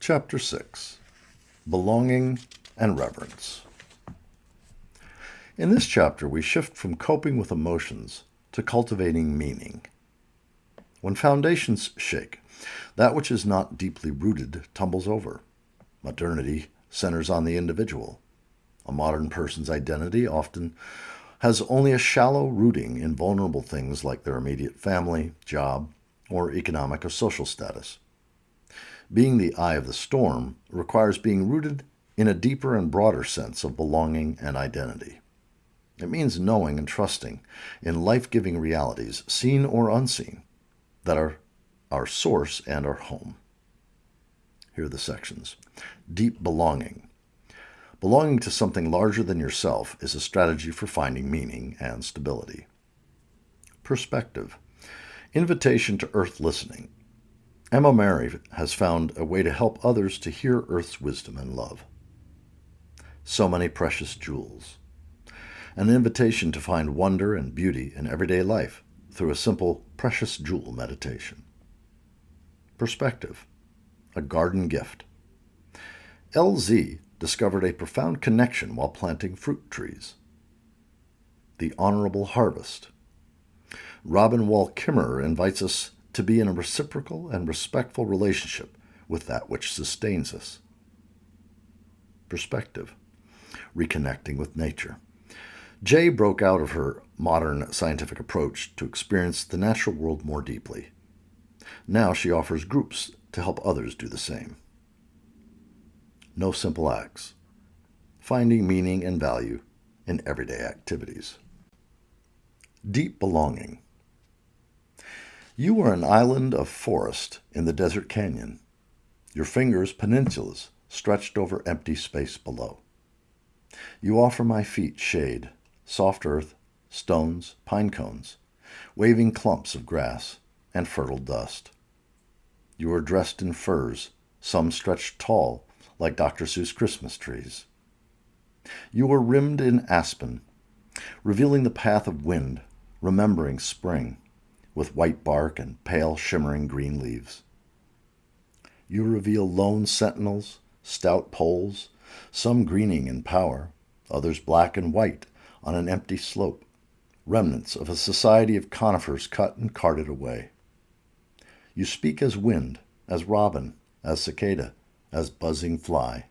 Chapter 6. Belonging and Reverence. In this chapter, we shift from coping with emotions to cultivating meaning. When foundations shake, that which is not deeply rooted tumbles over. Modernity centers on the individual. A modern person's identity often has only a shallow rooting in vulnerable things like their immediate family, job, or economic or social status. Being the eye of the storm requires being rooted in a deeper and broader sense of belonging and identity. It means knowing and trusting in life-giving realities, seen or unseen, that are our source and our home. Here are the sections. Deep belonging. Belonging to something larger than yourself is a strategy for finding meaning and stability. Perspective. Invitation to earth listening. Emma Mary has found a way to help others to hear Earth's wisdom and love. So many precious jewels. An invitation to find wonder and beauty in everyday life through a simple precious jewel meditation. Perspective. A garden gift. LZ discovered a profound connection while planting fruit trees. The honorable harvest. Robin Wall Kimmerer invites us to be in a reciprocal and respectful relationship with that which sustains us. Perspective. Reconnecting with nature. Jay broke out of her modern scientific approach to experience the natural world more deeply. Now she offers groups to help others do the same. No simple acts. Finding meaning and value in everyday activities. Deep belonging. You are an island of forest in the desert canyon. Your fingers peninsulas stretched over empty space below. You offer my feet shade, soft earth, stones, pine cones, waving clumps of grass, and fertile dust. You are dressed in furs, some stretched tall like Dr. Seuss Christmas trees. You are rimmed in aspen, revealing the path of wind, remembering spring, with white bark and pale shimmering green leaves. You reveal lone sentinels, stout poles, some greening in power, others black and white on an empty slope, remnants of a society of conifers cut and carted away. You speak as wind, as robin, as cicada, as buzzing fly.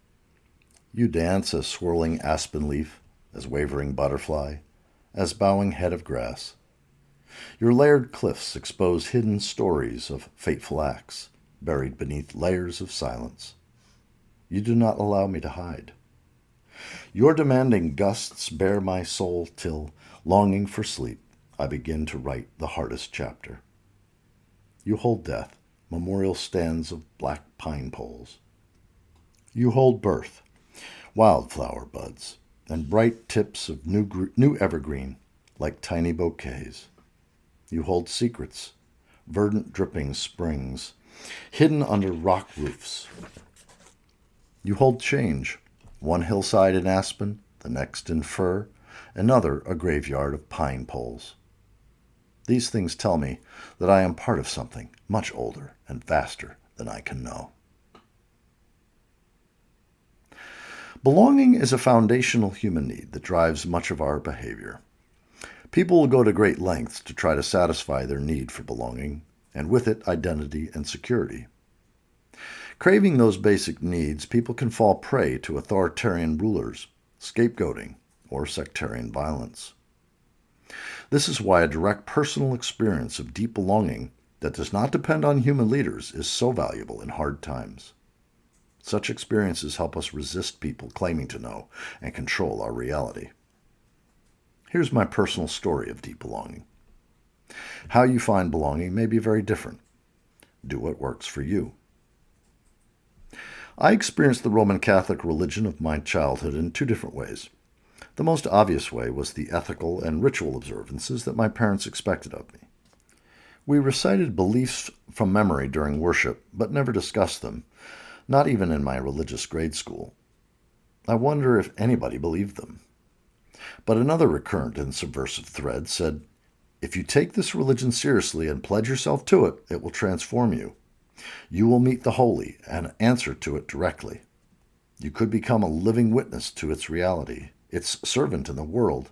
You dance as swirling aspen leaf, as wavering butterfly, as bowing head of grass. Your layered cliffs expose hidden stories of fateful acts, buried beneath layers of silence. You do not allow me to hide. Your demanding gusts bear my soul till, longing for sleep, I begin to write the hardest chapter. You hold death, memorial stands of black pine poles. You hold birth, wildflower buds, and bright tips of new evergreen, like tiny bouquets. You hold secrets, verdant dripping springs, hidden under rock roofs. You hold change, one hillside in aspen, the next in fir, another a graveyard of pine poles. These things tell me that I am part of something much older and vaster than I can know. Belonging is a foundational human need that drives much of our behavior. People will go to great lengths to try to satisfy their need for belonging, and with it, identity and security. Craving those basic needs, people can fall prey to authoritarian rulers, scapegoating, or sectarian violence. This is why a direct personal experience of deep belonging that does not depend on human leaders is so valuable in hard times. Such experiences help us resist people claiming to know and control our reality. Here's my personal story of deep belonging. How you find belonging may be very different. Do what works for you. I experienced the Roman Catholic religion of my childhood in two different ways. The most obvious way was the ethical and ritual observances that my parents expected of me. We recited beliefs from memory during worship, but never discussed them, not even in my religious grade school. I wonder if anybody believed them. But another recurrent and subversive thread said, if you take this religion seriously and pledge yourself to it, it will transform you. You will meet the holy and answer to it directly. You could become a living witness to its reality, its servant in the world,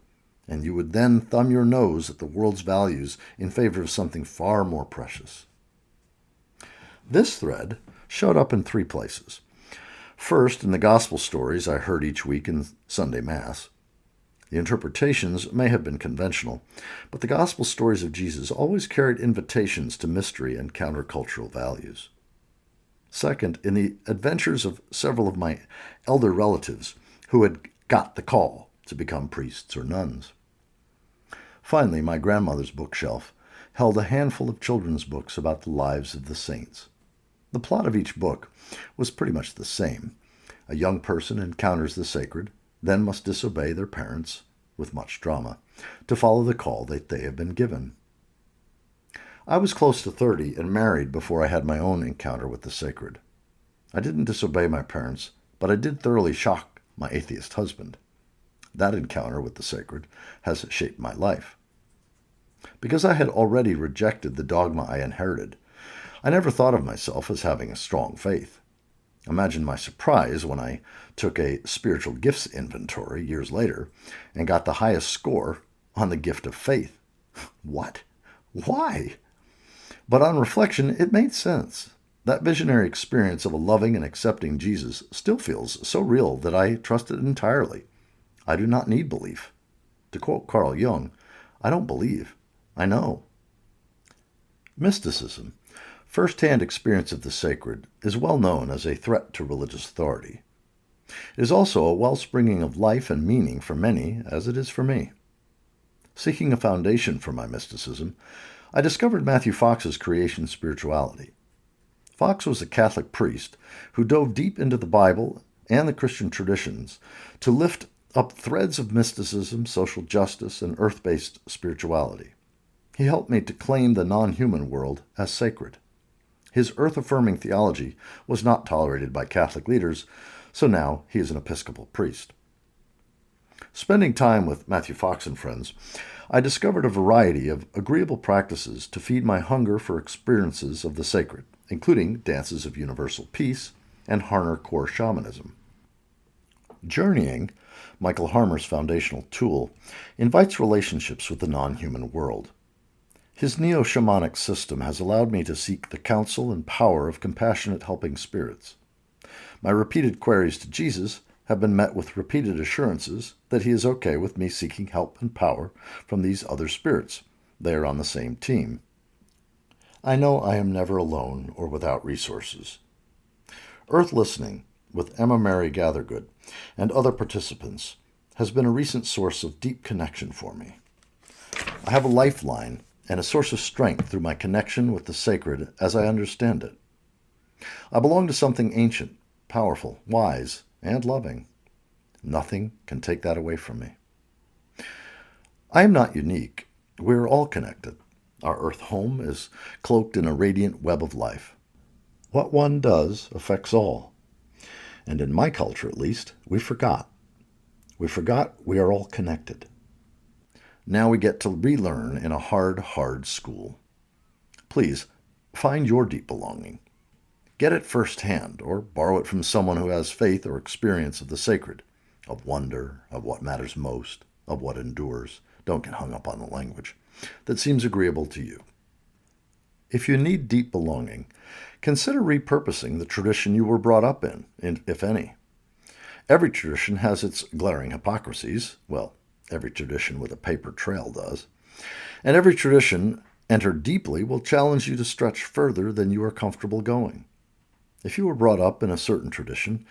and you would then thumb your nose at the world's values in favor of something far more precious. This thread showed up in 3 places. First, in the gospel stories I heard each week in Sunday Mass. The interpretations may have been conventional, but the gospel stories of Jesus always carried invitations to mystery and countercultural values. Second, in the adventures of several of my elder relatives who had got the call to become priests or nuns. Finally, my grandmother's bookshelf held a handful of children's books about the lives of the saints. The plot of each book was pretty much the same. A young person encounters the sacred, then must disobey their parents, with much drama, to follow the call that they have been given. I was close to 30 and married before I had my own encounter with the sacred. I didn't disobey my parents, but I did thoroughly shock my atheist husband. That encounter with the sacred has shaped my life. Because I had already rejected the dogma I inherited, I never thought of myself as having a strong faith. Imagine my surprise when I took a spiritual gifts inventory years later and got the highest score on the gift of faith. What? Why? But on reflection, it made sense. That visionary experience of a loving and accepting Jesus still feels so real that I trust it entirely. I do not need belief. To quote Carl Jung, I don't believe, I know. Mysticism, first-hand experience of the sacred, is well known as a threat to religious authority. It is also a wellspringing of life and meaning for many, as it is for me. Seeking a foundation for my mysticism, I discovered Matthew Fox's creation spirituality. Fox was a Catholic priest who dove deep into the Bible and the Christian traditions to lift up threads of mysticism, social justice, and earth-based spirituality. He helped me to claim the non-human world as sacred. His earth-affirming theology was not tolerated by Catholic leaders, so now he is an Episcopal priest. Spending time with Matthew Fox and friends, I discovered a variety of agreeable practices to feed my hunger for experiences of the sacred, including dances of universal peace and Harner core shamanism. Journeying, Michael Harmer's foundational tool, invites relationships with the non-human world. His neo-shamanic system has allowed me to seek the counsel and power of compassionate helping spirits. My repeated queries to Jesus have been met with repeated assurances that he is okay with me seeking help and power from these other spirits. They are on the same team. I know I am never alone or without resources. Earth Listening with Emma Mary Gathergood and other participants has been a recent source of deep connection for me. I have a lifeline and a source of strength through my connection with the sacred as I understand it. I belong to something ancient, powerful, wise, and loving. Nothing can take that away from me. I am not unique. We are all connected. Our earth home is cloaked in a radiant web of life. What one does affects all. And in my culture, at least, we forgot. We forgot we are all connected. Now we get to relearn in a hard school. Please, find your deep belonging. Get it firsthand, or borrow it from someone who has faith or experience of the sacred, of wonder, of what matters most, of what endures. Don't get hung up on the language. That seems agreeable to you. If you need deep belonging, consider repurposing the tradition you were brought up in, if any. Every tradition has its glaring hypocrisies. Well, every tradition with a paper trail does. And every tradition entered deeply will challenge you to stretch further than you are comfortable going. If you were brought up in a certain tradition,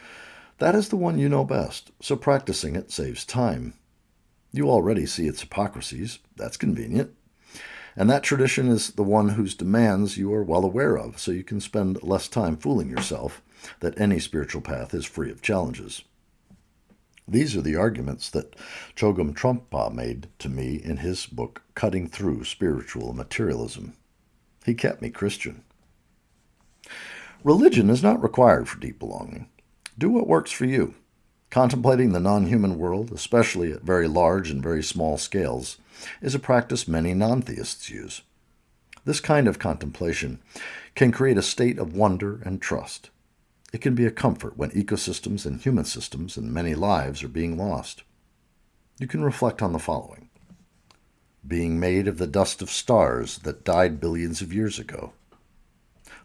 that is the one you know best, so practicing it saves time. You already see its hypocrisies. That's convenient. And that tradition is the one whose demands you are well aware of, so you can spend less time fooling yourself that any spiritual path is free of challenges. These are the arguments that Chogyam Trungpa made to me in his book, Cutting Through Spiritual Materialism. He kept me Christian. Religion is not required for deep belonging. Do what works for you. Contemplating the non-human world, especially at very large and very small scales, is a practice many non-theists use. This kind of contemplation can create a state of wonder and trust. It can be a comfort when ecosystems and human systems and many lives are being lost. You can reflect on the following: being made of the dust of stars that died billions of years ago,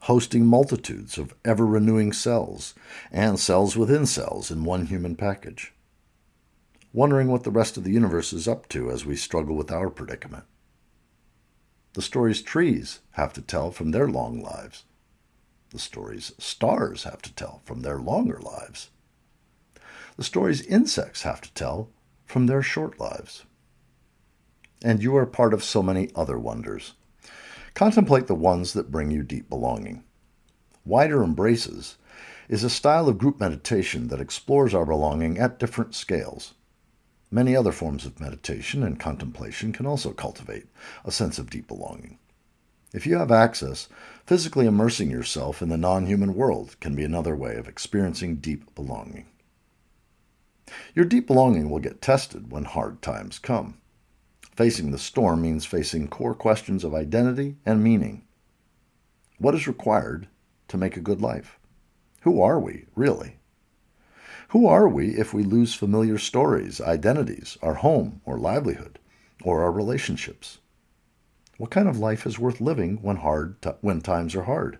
hosting multitudes of ever-renewing cells and cells within cells in one human package, wondering what the rest of the universe is up to as we struggle with our predicament. The stories trees have to tell from their long lives. The stories stars have to tell from their longer lives. The stories insects have to tell from their short lives. And you are part of so many other wonders. Contemplate the ones that bring you deep belonging. Wider Embraces is a style of group meditation that explores our belonging at different scales. Many other forms of meditation and contemplation can also cultivate a sense of deep belonging. If you have access, physically immersing yourself in the non-human world can be another way of experiencing deep belonging. Your deep belonging will get tested when hard times come. Facing the storm means facing core questions of identity and meaning. What is required to make a good life? Who are we, really? Who are we if we lose familiar stories, identities, our home or livelihood, or our relationships? What kind of life is worth living when times are hard?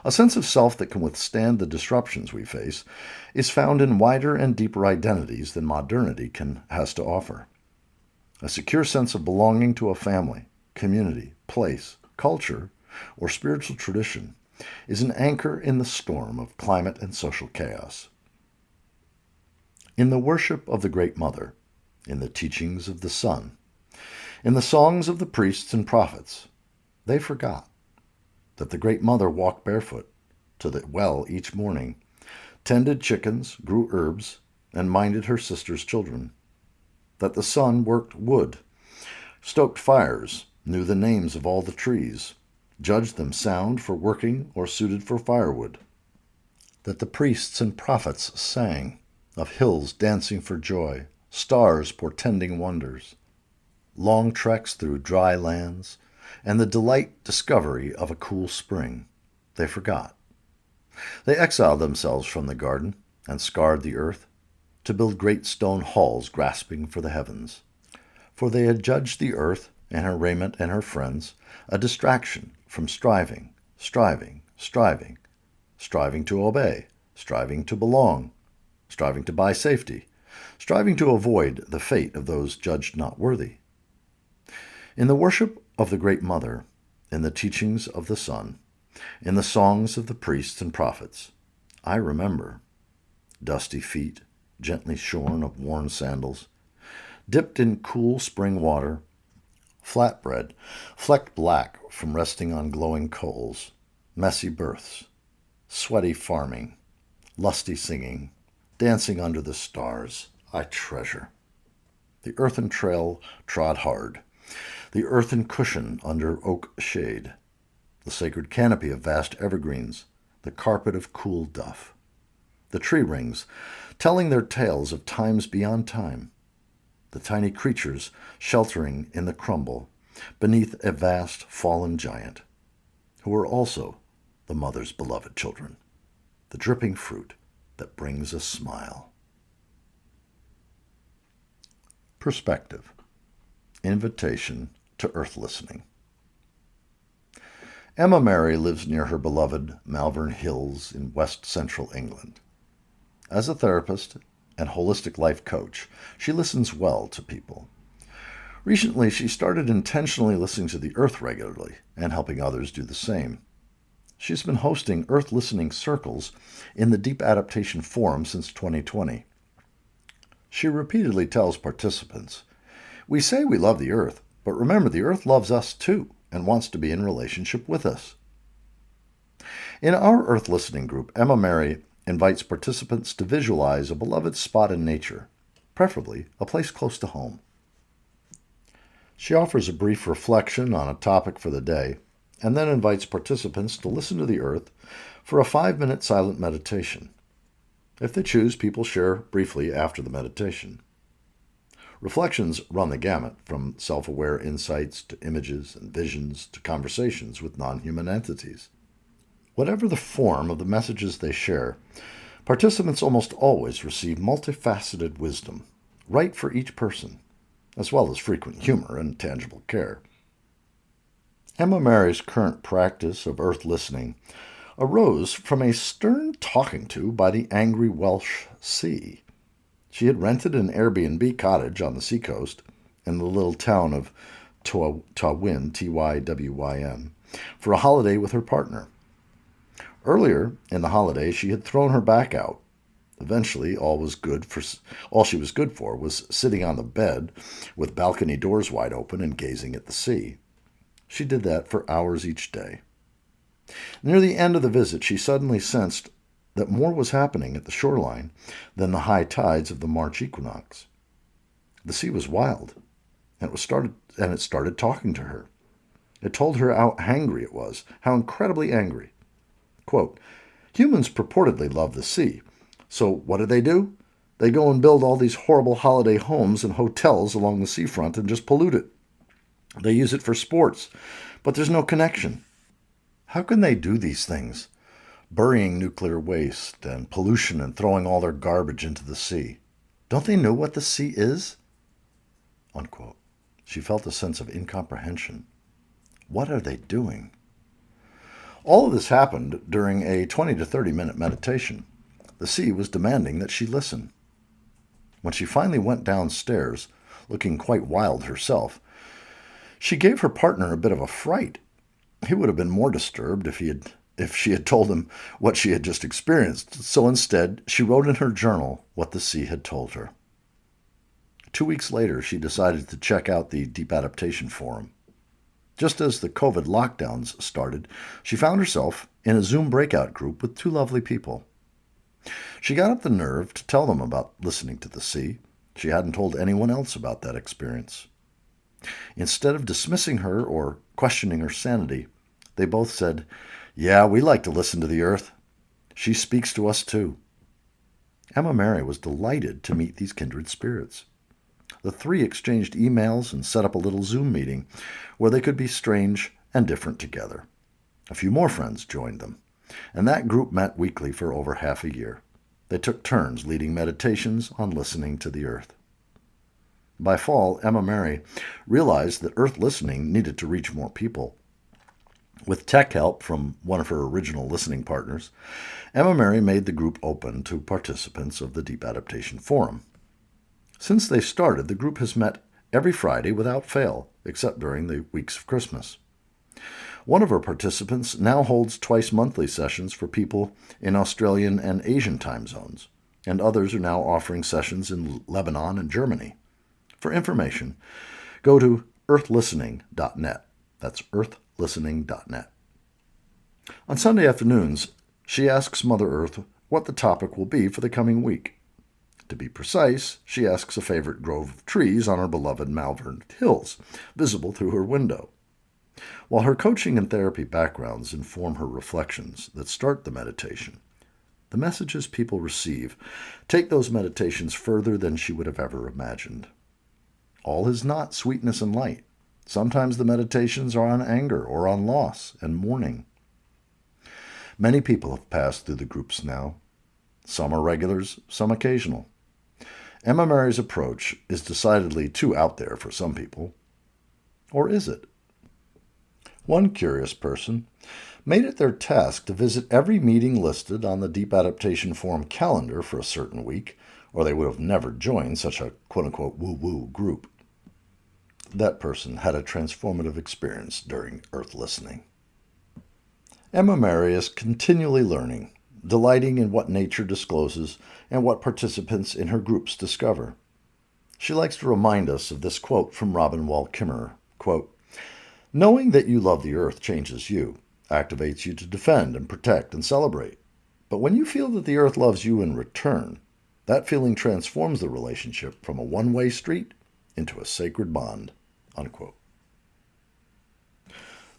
A sense of self that can withstand the disruptions we face is found in wider and deeper identities than modernity has to offer. A secure sense of belonging to a family, community, place, culture, or spiritual tradition is an anchor in the storm of climate and social chaos. In the worship of the Great Mother, in the teachings of the Sun, in the songs of the priests and prophets, they forgot that the Great Mother walked barefoot to the well each morning, tended chickens, grew herbs, and minded her sister's children, that the Sun worked wood, stoked fires, knew the names of all the trees, judged them sound for working or suited for firewood, that the priests and prophets sang of hills dancing for joy, stars portending wonders, long treks through dry lands, and the discovery of a cool spring. They forgot. They exiled themselves from the garden and scarred the earth to build great stone halls grasping for the heavens. For they had judged the earth and her raiment and her friends a distraction from striving to obey, striving to belong, striving to buy safety, striving to avoid the fate of those judged not worthy. In the worship of the Great Mother, in the teachings of the Sun, in the songs of the priests and prophets, I remember dusty feet, gently shorn of worn sandals, dipped in cool spring water, flatbread flecked black from resting on glowing coals, messy births, sweaty farming, lusty singing, dancing under the stars I treasure. The earthen trail trod hard, the earthen cushion under oak shade, the sacred canopy of vast evergreens, the carpet of cool duff, the tree rings telling their tales of times beyond time, the tiny creatures sheltering in the crumble beneath a vast fallen giant, who were also the mother's beloved children, the dripping fruit that brings a smile. Perspective. Invitation to earth listening. Emma Mary lives near her beloved Malvern Hills in west central England. As a therapist and holistic life coach, she listens well to people. Recently, she started intentionally listening to the earth regularly and helping others do the same. She's been hosting Earth Listening Circles in the Deep Adaptation Forum since 2020. She repeatedly tells participants, "We say we love the Earth, but remember the Earth loves us too and wants to be in relationship with us." In our Earth Listening group, Emma Mary invites participants to visualize a beloved spot in nature, preferably a place close to home. She offers a brief reflection on a topic for the day, and then invites participants to listen to the earth for a 5-minute silent meditation. If they choose, people share briefly after the meditation. Reflections run the gamut, from self-aware insights to images and visions to conversations with non-human entities. Whatever the form of the messages they share, participants almost always receive multifaceted wisdom, right for each person, as well as frequent humor and tangible care. Emma Mary's current practice of earth listening arose from a stern talking to by the angry Welsh sea. She had rented an Airbnb cottage on the seacoast in the little town of Tywyn, T-Y-W-Y-N, for a holiday with her partner. Earlier in the holiday, she had thrown her back out. Eventually, all she was good for was sitting on the bed with balcony doors wide open and gazing at the sea. She did that for hours each day. Near the end of the visit, she suddenly sensed that more was happening at the shoreline than the high tides of the March equinox. The sea was wild, and it started talking to her. It told her how angry it was, how incredibly angry. Quote, "Humans purportedly love the sea, so what do? They go and build all these horrible holiday homes and hotels along the seafront and just pollute it. They use it for sports, but there's no connection. How can they do these things? Burying nuclear waste and pollution and throwing all their garbage into the sea. Don't they know what the sea is?" Unquote. She felt a sense of incomprehension. What are they doing? All of this happened during a 20 to 30-minute meditation. The sea was demanding that she listen. When she finally went downstairs, looking quite wild herself, she gave her partner a bit of a fright. He would have been more disturbed if she had told him what she had just experienced. So instead, she wrote in her journal what the sea had told her. 2 weeks later, she decided to check out the Deep Adaptation Forum. Just as the COVID lockdowns started, she found herself in a Zoom breakout group with two lovely people. She got up the nerve to tell them about listening to the sea. She hadn't told anyone else about that experience. Instead of dismissing her or questioning her sanity, they both said, "Yeah, we like to listen to the earth. She speaks to us too." Emma Mary was delighted to meet these kindred spirits. The three exchanged emails and set up a little Zoom meeting where they could be strange and different together. A few more friends joined them, and that group met weekly for over half a year. They took turns leading meditations on listening to the earth. By fall, Emma Mary realized that earth listening needed to reach more people. With tech help from one of her original listening partners, Emma Mary made the group open to participants of the Deep Adaptation Forum. Since they started, the group has met every Friday without fail, except during the weeks of Christmas. One of her participants now holds twice-monthly sessions for people in Australian and Asian time zones, and others are now offering sessions in Lebanon and Germany. For information, go to earthlistening.net. That's earthlistening.net. On Sunday afternoons, she asks Mother Earth what the topic will be for the coming week. To be precise, she asks a favorite grove of trees on her beloved Malvern Hills, visible through her window. While her coaching and therapy backgrounds inform her reflections that start the meditation, the messages people receive take those meditations further than she would have ever imagined. All is not sweetness and light. Sometimes the meditations are on anger or on loss and mourning. Many people have passed through the groups now. Some are regulars, some occasional. Emma Mary's approach is decidedly too out there for some people. Or is it? One curious person made it their task to visit every meeting listed on the Deep Adaptation Forum calendar for a certain week, or they would have never joined such a quote-unquote woo-woo group. That person had a transformative experience during earth listening. Emma Mary is continually learning, delighting in what nature discloses and what participants in her groups discover. She likes to remind us of this quote from Robin Wall Kimmerer, quote, "Knowing that you love the earth changes you, activates you to defend and protect and celebrate. But when you feel that the earth loves you in return, that feeling transforms the relationship from a one-way street into a sacred bond." Unquote.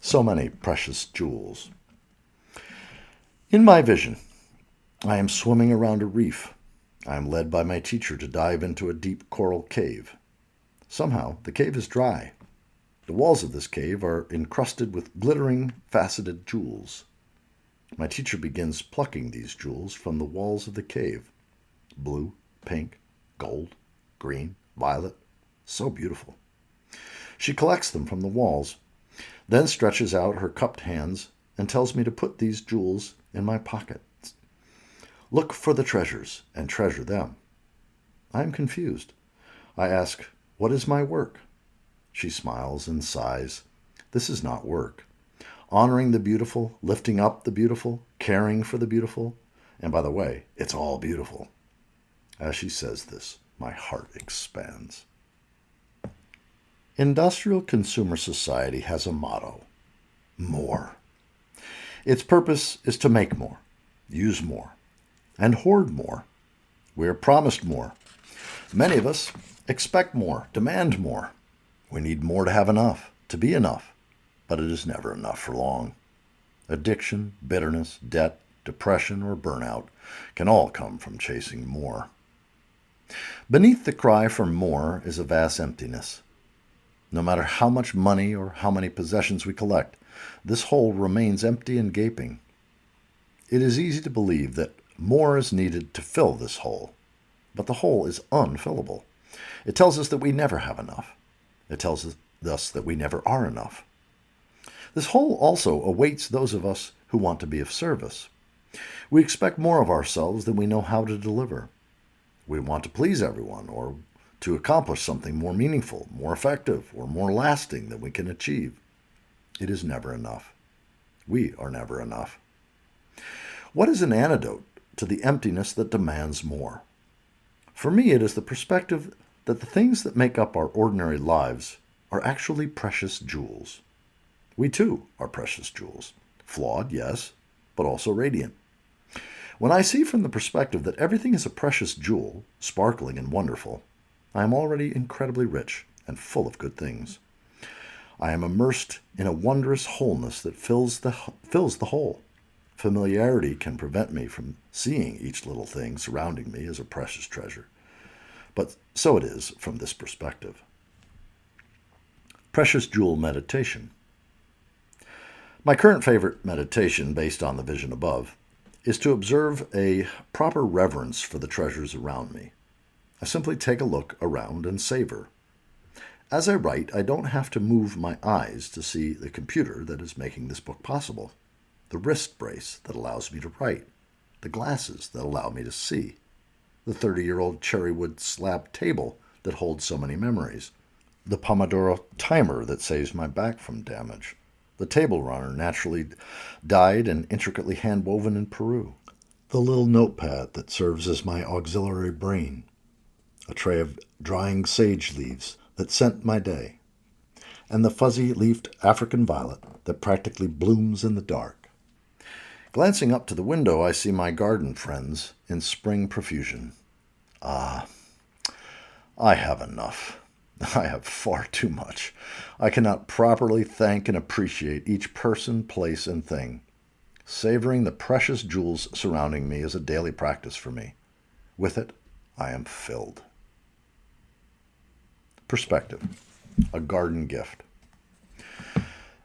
So many precious jewels. In my vision, I am swimming around a reef. I am led by my teacher to dive into a deep coral cave. Somehow, the cave is dry. The walls of this cave are encrusted with glittering, faceted jewels. My teacher begins plucking these jewels from the walls of the cave. Blue, pink, gold, green, violet. So beautiful. She collects them from the walls, then stretches out her cupped hands and tells me to put these jewels in my pockets. Look for the treasures and treasure them. I am confused. I ask, what is my work? She smiles and sighs. This is not work. Honoring the beautiful, lifting up the beautiful, caring for the beautiful. And by the way, it's all beautiful. As she says this, my heart expands. Industrial consumer society has a motto: more. Its purpose is to make more, use more, and hoard more. We are promised more. Many of us expect more, demand more. We need more to have enough, to be enough, but it is never enough for long. Addiction, bitterness, debt, depression, or burnout can all come from chasing more. Beneath the cry for more is a vast emptiness. No matter how much money or how many possessions we collect, this hole remains empty and gaping. It is easy to believe that more is needed to fill this hole, but the hole is unfillable. It tells us that we never have enough. It tells us that we never are enough. This hole also awaits those of us who want to be of service. We expect more of ourselves than we know how to deliver. We want to please everyone or to accomplish something more meaningful, more effective, or more lasting than we can achieve. It is never enough. We are never enough. What is an antidote to the emptiness that demands more? For me, it is the perspective that the things that make up our ordinary lives are actually precious jewels. We too are precious jewels. Flawed, yes, but also radiant. When I see from the perspective that everything is a precious jewel, sparkling and wonderful, I am already incredibly rich and full of good things. I am immersed in a wondrous wholeness that fills the whole. Familiarity can prevent me from seeing each little thing surrounding me as a precious treasure. But so it is from this perspective. Precious Jewel Meditation. My current favorite meditation, based on the vision above, is to observe a proper reverence for the treasures around me. I simply take a look around and savor. As I write, I don't have to move my eyes to see the computer that is making this book possible, the wrist brace that allows me to write, the glasses that allow me to see, the 30-year-old cherrywood slab table that holds so many memories, the Pomodoro timer that saves my back from damage, the table runner naturally dyed and intricately hand-woven in Peru, the little notepad that serves as my auxiliary brain, a tray of drying sage leaves that scent my day, and the fuzzy-leafed African violet that practically blooms in the dark. Glancing up to the window, I see my garden friends in spring profusion. Ah, I have enough. I have far too much. I cannot properly thank and appreciate each person, place, and thing. Savoring the precious jewels surrounding me is a daily practice for me. With it, I am filled. Perspective. A garden gift.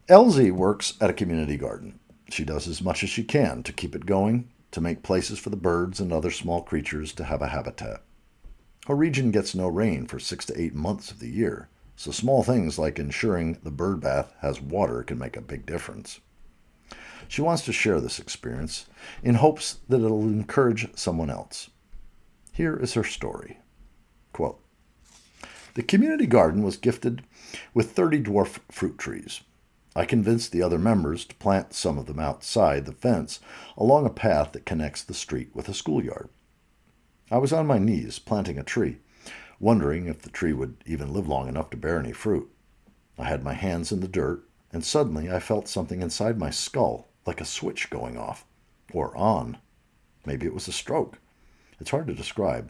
LZ works at a community garden. She does as much as she can to keep it going, to make places for the birds and other small creatures to have a habitat. Her region gets no rain for 6 to 8 months of the year, so small things like ensuring the bird bath has water can make a big difference. She wants to share this experience in hopes that it'll encourage someone else. Here is her story. Quote, "The community garden was gifted with 30 dwarf fruit trees. I convinced the other members to plant some of them outside the fence along a path that connects the street with a schoolyard. I was on my knees planting a tree, wondering if the tree would even live long enough to bear any fruit. I had my hands in the dirt, and suddenly I felt something inside my skull, like a switch going off, or on. Maybe it was a stroke. It's hard to describe,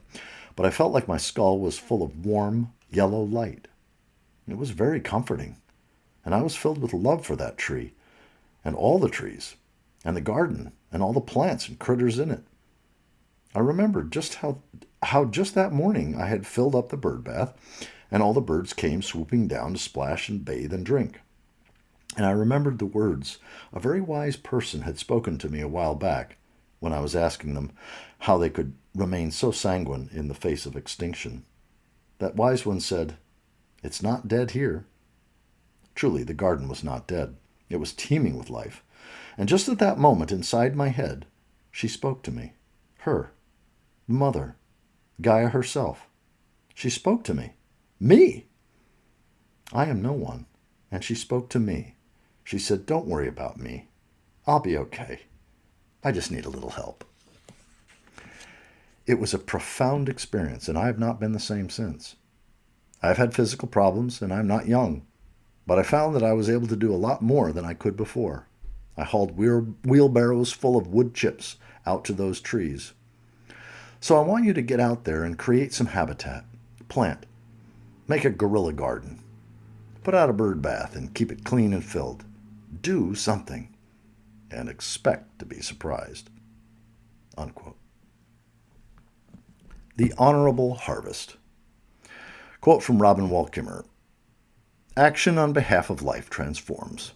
but I felt like my skull was full of warm, yellow light. It was very comforting, and I was filled with love for that tree, and all the trees, and the garden, and all the plants and critters in it. I remembered just how just that morning I had filled up the bird bath and all the birds came swooping down to splash and bathe and drink. And I remembered the words a very wise person had spoken to me a while back when I was asking them how they could remain so sanguine in the face of extinction. That wise one said, "It's not dead here." Truly, the garden was not dead. It was teeming with life. And just at that moment, inside my head, she spoke to me. Her, the mother, Gaia herself. She spoke to me. Me! I am no one. And she spoke to me. She said, "Don't worry about me. I'll be okay. I just need a little help." It was a profound experience, and I have not been the same since. I've had physical problems, and I'm not young, but I found that I was able to do a lot more than I could before. I hauled wheelbarrows full of wood chips out to those trees. So I want you to get out there and create some habitat. Plant. Make a guerrilla garden. Put out a bird bath and keep it clean and filled. Do something. And expect to be surprised. Unquote. The Honorable Harvest. Quote from Robin Wall Kimmerer. Action on behalf of life transforms.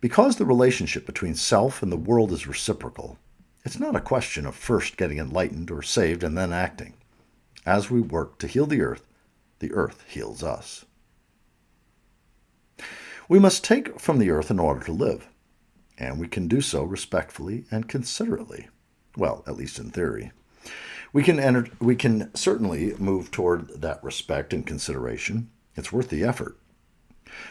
Because the relationship between self and the world is reciprocal, it's not a question of first getting enlightened or saved and then acting. As we work to heal the earth heals us. We must take from the earth in order to live, and we can do so respectfully and considerately. Well, at least in theory. We can certainly move toward that respect and consideration. It's worth the effort.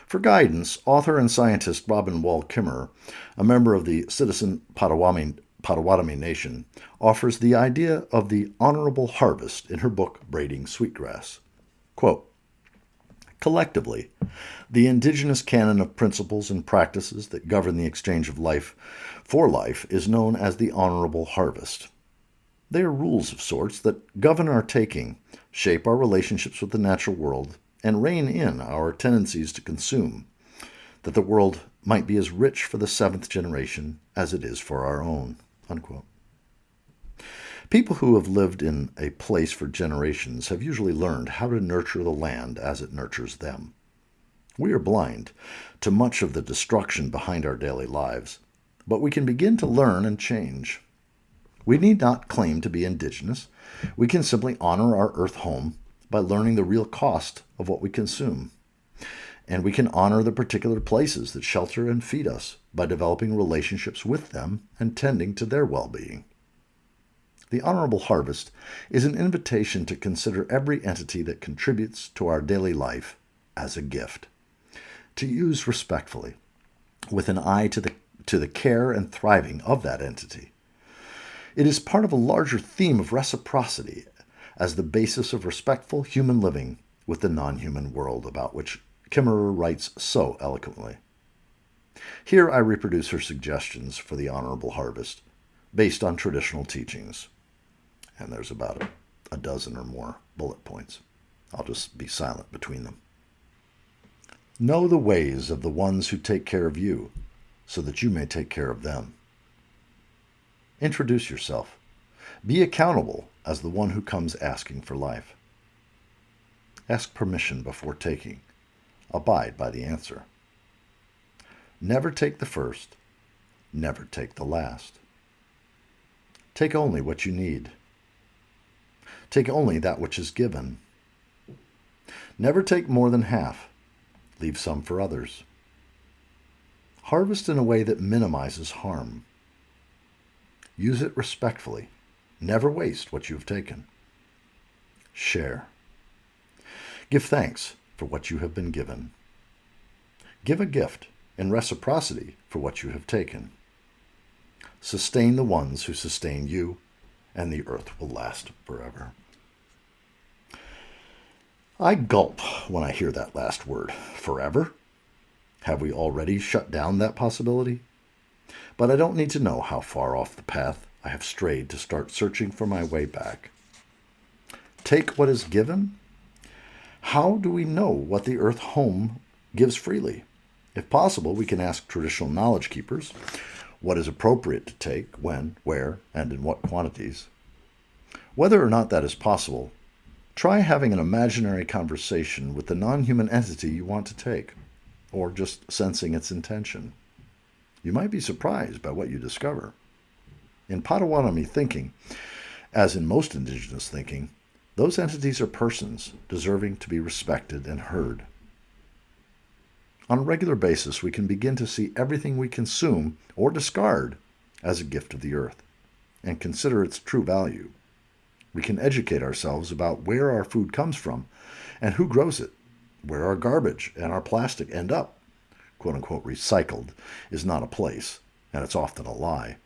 For guidance, author and scientist Robin Wall Kimmerer, a member of the Citizen Potawatomi Nation, offers the idea of the honorable harvest in her book Braiding Sweetgrass. Quote, collectively, the indigenous canon of principles and practices that govern the exchange of life for life is known as the honorable harvest. They are rules of sorts that govern our taking, shape our relationships with the natural world, and rein in our tendencies to consume, that the world might be as rich for the seventh generation as it is for our own. Unquote. People who have lived in a place for generations have usually learned how to nurture the land as it nurtures them. We are blind to much of the destruction behind our daily lives, but we can begin to learn and change. We need not claim to be indigenous. We can simply honor our earth home by learning the real cost of what we consume. And we can honor the particular places that shelter and feed us by developing relationships with them and tending to their well-being. The honorable harvest is an invitation to consider every entity that contributes to our daily life as a gift, to use respectfully, with an eye to the care and thriving of that entity. It is part of a larger theme of reciprocity as the basis of respectful human living with the non-human world, about which Kimmerer writes so eloquently. Here I reproduce her suggestions for the honorable harvest, based on traditional teachings. And there's about a dozen or more bullet points. I'll just be silent between them. Know the ways of the ones who take care of you, so that you may take care of them. Introduce yourself. Be accountable as the one who comes asking for life. Ask permission before taking. Abide by the answer. Never take the first. Never take the last. Take only what you need. Take only that which is given. Never take more than half. Leave some for others. Harvest in a way that minimizes harm. Use it respectfully. Never waste what you have taken. Share. Give thanks for what you have been given. Give a gift in reciprocity for what you have taken. Sustain the ones who sustain you, and the earth will last forever. I gulp when I hear that last word, forever. Have we already shut down that possibility? But I don't need to know how far off the path I have strayed to start searching for my way back. Take what is given? How do we know what the earth home gives freely? If possible, we can ask traditional knowledge keepers what is appropriate to take, when, where, and in what quantities. Whether or not that is possible, Try having an imaginary conversation with the non-human entity you want to take, or just sensing its intention. You might be surprised by what you discover. In Potawatomi thinking, as in most indigenous thinking, those entities are persons deserving to be respected and heard. On a regular basis, we can begin to see everything we consume or discard as a gift of the earth and consider its true value. We can educate ourselves about where our food comes from and who grows it, where our garbage and our plastic end up. Quote unquote recycled is not a place, and it's often a lie.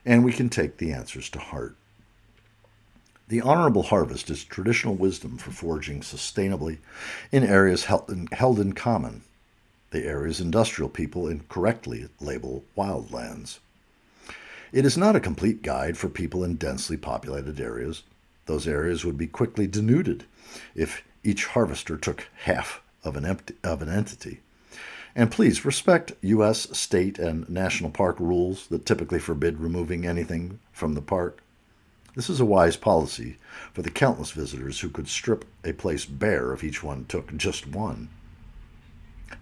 And we can take the answers to heart. The honorable harvest is traditional wisdom for foraging sustainably in areas held in common, the areas industrial people incorrectly label wildlands. It is not a complete guide for people in densely populated areas. Those areas would be quickly denuded if each harvester took half of an entity. And please respect U.S., state, and national park rules that typically forbid removing anything from the park. This is a wise policy for the countless visitors who could strip a place bare if each one took just one.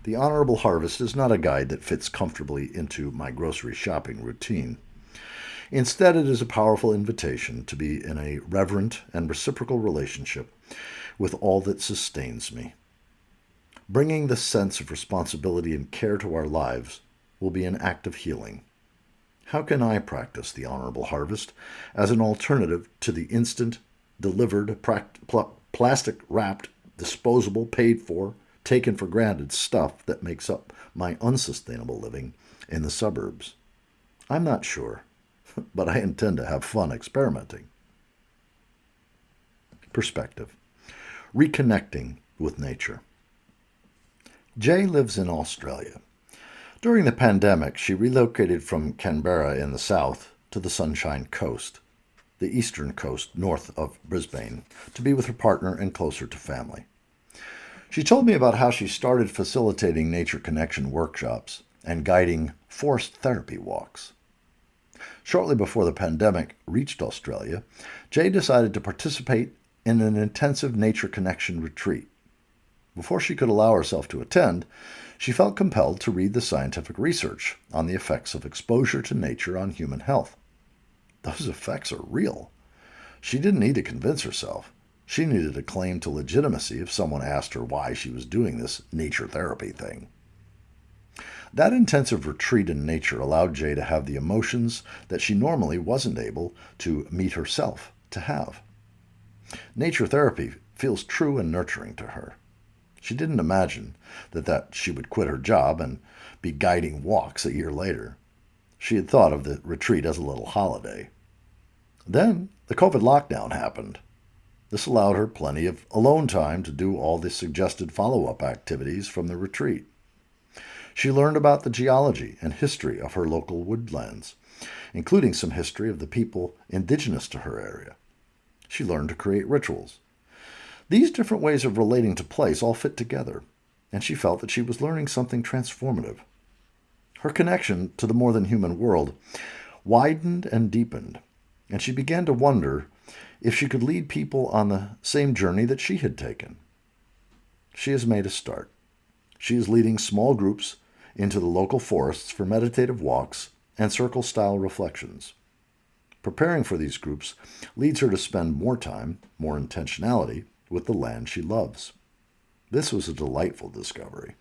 The honorable harvest is not a guide that fits comfortably into my grocery shopping routine. Instead, it is a powerful invitation to be in a reverent and reciprocal relationship with all that sustains me. Bringing this sense of responsibility and care to our lives will be an act of healing. How can I practice the honorable harvest as an alternative to the instant, delivered, plastic-wrapped, disposable, paid for, taken for granted stuff that makes up my unsustainable living in the suburbs? I'm not sure, but I intend to have fun experimenting. Perspective. Reconnecting with nature. Jay lives in Australia. During the pandemic, she relocated from Canberra in the south to the Sunshine Coast, the eastern coast north of Brisbane, to be with her partner and closer to family. She told me about how she started facilitating nature connection workshops and guiding forest therapy walks. Shortly before the pandemic reached Australia, Jay decided to participate in an intensive nature connection retreat. Before she could allow herself to attend, she felt compelled to read the scientific research on the effects of exposure to nature on human health. Those effects are real. She didn't need to convince herself. She needed a claim to legitimacy if someone asked her why she was doing this nature therapy thing. That intensive retreat in nature allowed Jay to have the emotions that she normally wasn't able to meet herself to have. Nature therapy feels true and nurturing to her. She didn't imagine that she would quit her job and be guiding walks a year later. She had thought of the retreat as a little holiday. Then the COVID lockdown happened. This allowed her plenty of alone time to do all the suggested follow-up activities from the retreat. She learned about the geology and history of her local woodlands, including some history of the people indigenous to her area. She learned to create rituals. These different ways of relating to place all fit together, and she felt that she was learning something transformative. Her connection to the more than human world widened and deepened, and she began to wonder if she could lead people on the same journey that she had taken. She has made a start. She is leading small groups into the local forests for meditative walks and circle-style reflections. Preparing for these groups leads her to spend more time, more intentionality, with the land she loves. This was a delightful discovery.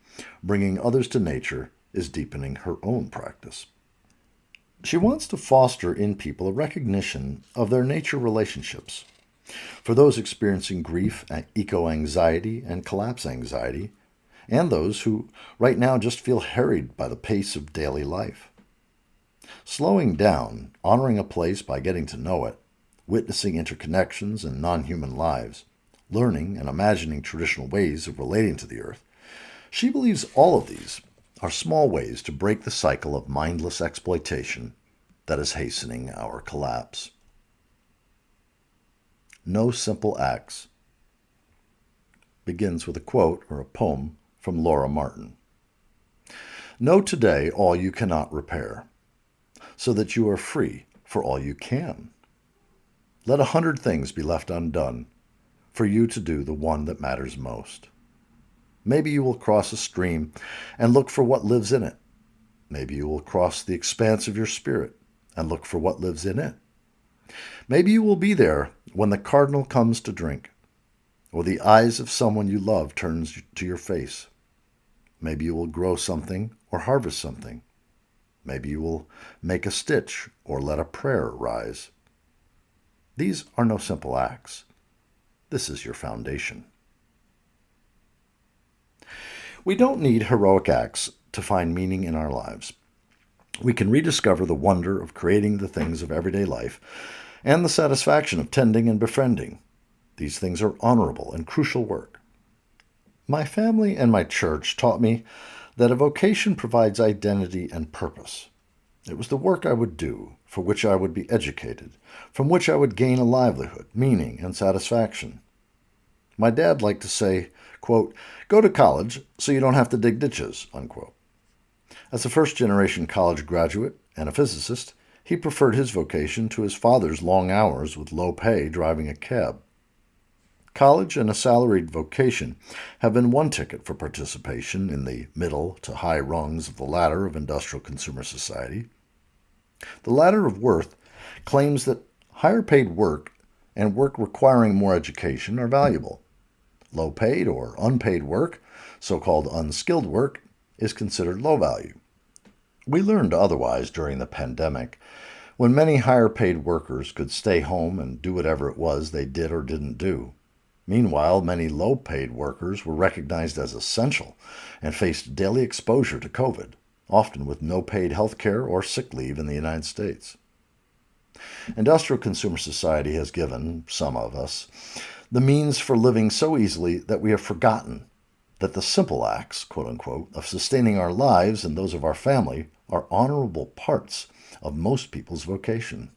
Bringing others to nature is deepening her own practice. She wants to foster in people a recognition of their nature relationships. For those experiencing grief, eco-anxiety, and collapse anxiety, and those who right now just feel harried by the pace of daily life. Slowing down, honoring a place by getting to know it, witnessing interconnections and non-human lives, learning and imagining traditional ways of relating to the earth, she believes all of these are small ways to break the cycle of mindless exploitation that is hastening our collapse. No Simple Acts begins with a quote or a poem from Laura Martin. Know today all you cannot repair, so that you are free for all you can. Let 100 things be left undone, for you to do the one that matters most. Maybe you will cross a stream and look for what lives in it. Maybe you will cross the expanse of your spirit and look for what lives in it. Maybe you will be there when the cardinal comes to drink, or the eyes of someone you love turns to your face. Maybe you will grow something or harvest something. Maybe you will make a stitch or let a prayer rise. These are no simple acts. This is your foundation. We don't need heroic acts to find meaning in our lives. We can rediscover the wonder of creating the things of everyday life and the satisfaction of tending and befriending. These things are honorable and crucial work. My family and my church taught me that a vocation provides identity and purpose. It was the work I would do, for which I would be educated, from which I would gain a livelihood, meaning, and satisfaction. My dad liked to say, quote, "Go to college so you don't have to dig ditches," unquote. As a first-generation college graduate and a physicist, he preferred his vocation to his father's long hours with low pay driving a cab. College and a salaried vocation have been one ticket for participation in the middle to high rungs of the ladder of industrial consumer society. The ladder of worth claims that higher paid work and work requiring more education are valuable. Low paid or unpaid work, so-called unskilled work, is considered low value. We learned otherwise during the pandemic, when many higher paid workers could stay home and do whatever it was they did or didn't do. Meanwhile, many low-paid workers were recognized as essential and faced daily exposure to COVID, often with no paid health care or sick leave in the United States. Industrial consumer society has given, some of us, the means for living so easily that we have forgotten that the simple acts, quote-unquote, of sustaining our lives and those of our family are honorable parts of most people's vocation.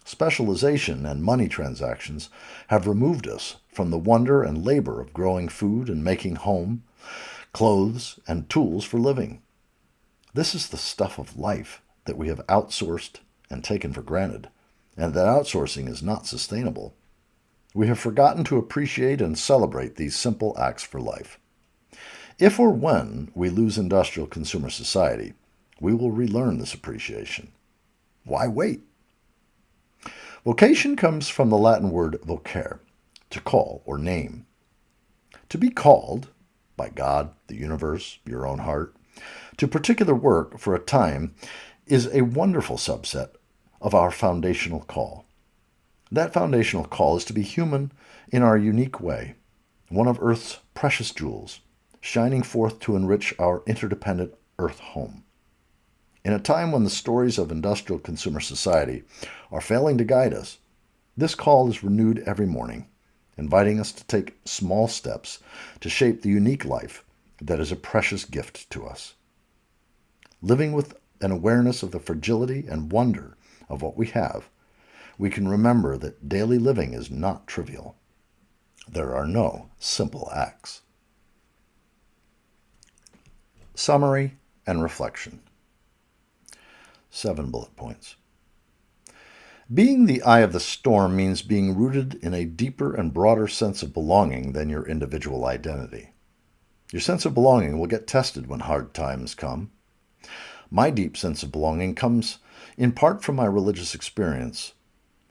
Specialization and money transactions have removed us from the wonder and labor of growing food and making home, clothes, and tools for living. This is the stuff of life that we have outsourced and taken for granted, and that outsourcing is not sustainable. We have forgotten to appreciate and celebrate these simple acts for life. If or when we lose industrial consumer society, we will relearn this appreciation. Why wait? Vocation comes from the Latin word vocare, to call or name. To be called, by God, the universe, your own heart, to particular work for a time is a wonderful subset of our foundational call. That foundational call is to be human in our unique way, one of Earth's precious jewels, shining forth to enrich our interdependent Earth home. In a time when the stories of industrial consumer society are failing to guide us, this call is renewed every morning, inviting us to take small steps to shape the unique life that is a precious gift to us. Living with an awareness of the fragility and wonder of what we have, we can remember that daily living is not trivial. There are no simple acts. Summary and reflection. 7 bullet points. Being the eye of the storm means being rooted in a deeper and broader sense of belonging than your individual identity. Your sense of belonging will get tested when hard times come. My deep sense of belonging comes in part from my religious experience.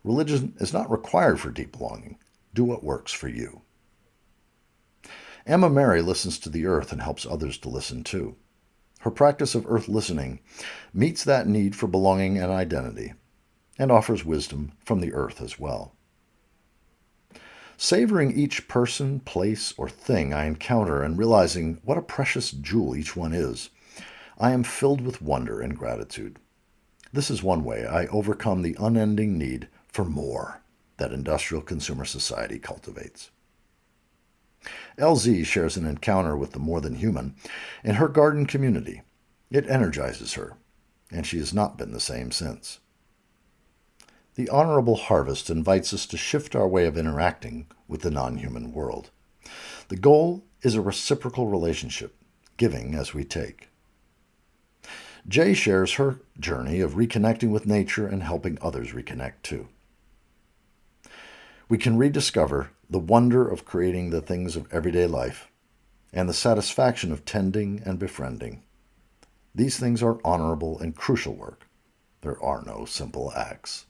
Religion is not required for deep belonging. Do what works for you. Emma Mary listens to the earth and helps others to listen too. Her practice of earth listening meets that need for belonging and identity, and offers wisdom from the earth as well. Savoring each person, place, or thing I encounter and realizing what a precious jewel each one is, I am filled with wonder and gratitude. This is one way I overcome the unending need for more that industrial consumer society cultivates. LZ shares an encounter with the more than human in her garden community. It energizes her, and she has not been the same since. The honorable harvest invites us to shift our way of interacting with the non-human world. The goal is a reciprocal relationship, giving as we take. Jay shares her journey of reconnecting with nature and helping others reconnect too. We can rediscover the wonder of creating the things of everyday life and the satisfaction of tending and befriending. These things are honorable and crucial work. There are no simple acts.